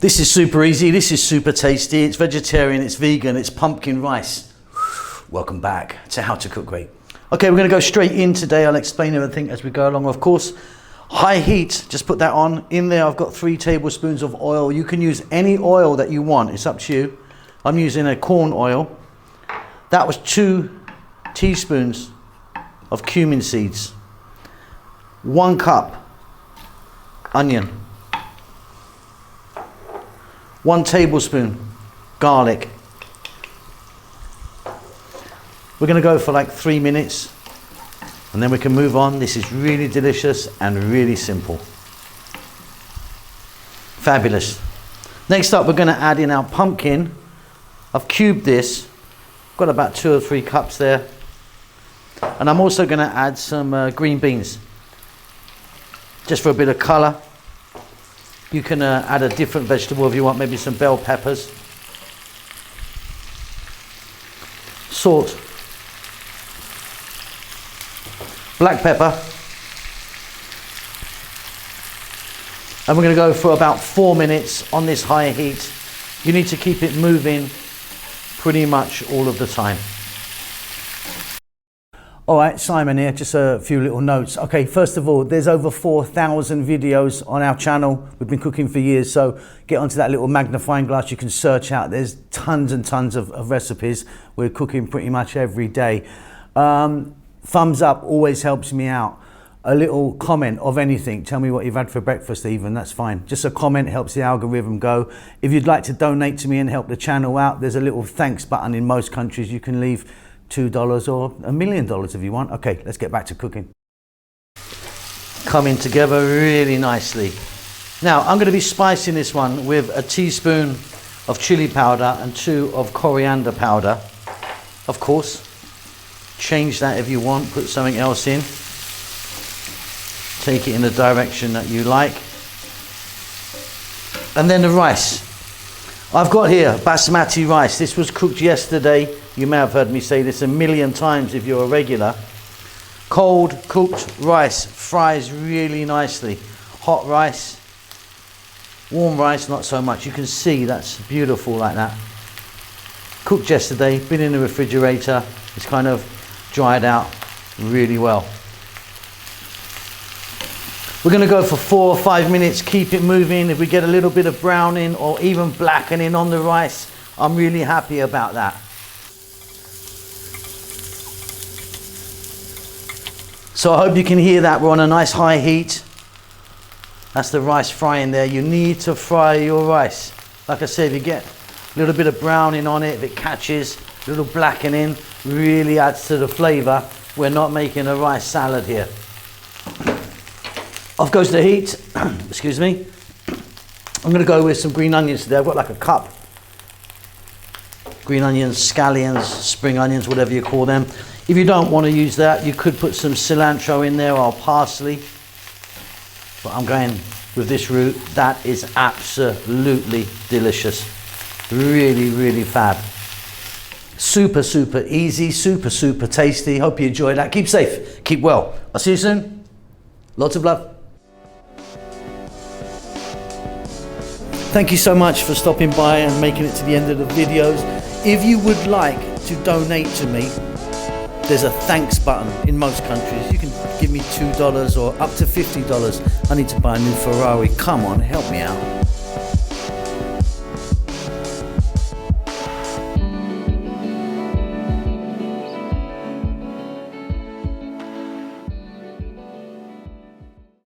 This is super easy, this is super tasty, it's vegetarian, it's vegan, it's pumpkin rice. Welcome back to How to Cook Great. Okay, we're gonna go straight in today. I'll explain everything as we go along. Of course, high heat, just put that on. In there I've got 3 tablespoons of oil. You can use any oil that you want, it's up to you. I'm using a corn oil. That was 2 teaspoons of cumin seeds. 1 cup onion. 1 tablespoon garlic. We're going to go for like 3 minutes and then we can move on. This is really delicious and really simple. Fabulous. Next up, we're going to add in our pumpkin. I've cubed this. Got about 2 or 3 cups there. And I'm also going to add some green beans, just for a bit of colour. You can add a different vegetable if you want, maybe some bell peppers. Salt. Black pepper. And we're going to go for about 4 minutes on this high heat. You need to keep it moving pretty much all of the time. All right, Simon here, just a few little notes. Okay, first of all, there's over 4,000 videos on our channel. We've been cooking for years, so get onto that little magnifying glass. You can search out. There's tons and tons of recipes. We're cooking pretty much every day. Thumbs up always helps me out. A little comment of anything. Tell me what you've had for breakfast even, that's fine. Just a comment helps the algorithm go. If you'd like to donate to me and help the channel out, there's a little thanks button in most countries. You can leave $2 or $1 million if you want. Okay, let's get back to cooking. Coming together really nicely. Now, I'm going to be spicing this one with a teaspoon of chili powder and 2 of coriander powder. Of course, change that if you want, put something else in. Take it in the direction that you like. And then the rice. I've got here basmati rice. This was cooked yesterday. You may have heard me say this a million times if you're a regular. Cold cooked rice fries really nicely. Hot rice, warm rice, not so much. You can see that's beautiful like that. Cooked yesterday, been in the refrigerator. It's kind of dried out really well. We're going to go for 4 or 5 minutes, keep it moving. If we get a little bit of browning or even blackening on the rice, I'm really happy about that. So I hope you can hear that. We're on a nice high heat. That's the rice frying there. You need to fry your rice. Like I said, if you get a little bit of browning on it, if it catches, a little blackening, really adds to the flavour. We're not making a rice salad here. Off goes the heat. Excuse me. I'm going to go with some green onions today. I've got like a cup. Green onions, scallions, spring onions, whatever you call them. If you don't want to use that, you could put some cilantro in there or parsley. But I'm going with this route. That is absolutely delicious. Really, really fab. Super, super easy, super, super tasty. Hope you enjoyed that. Keep safe, keep well. I'll see you soon. Lots of love. Thank you so much for stopping by and making it to the end of the videos. If you would like to donate to me, there's a thanks button in most countries. You can give me $2 or up to $50. I need to buy a new Ferrari. Come on, help me out.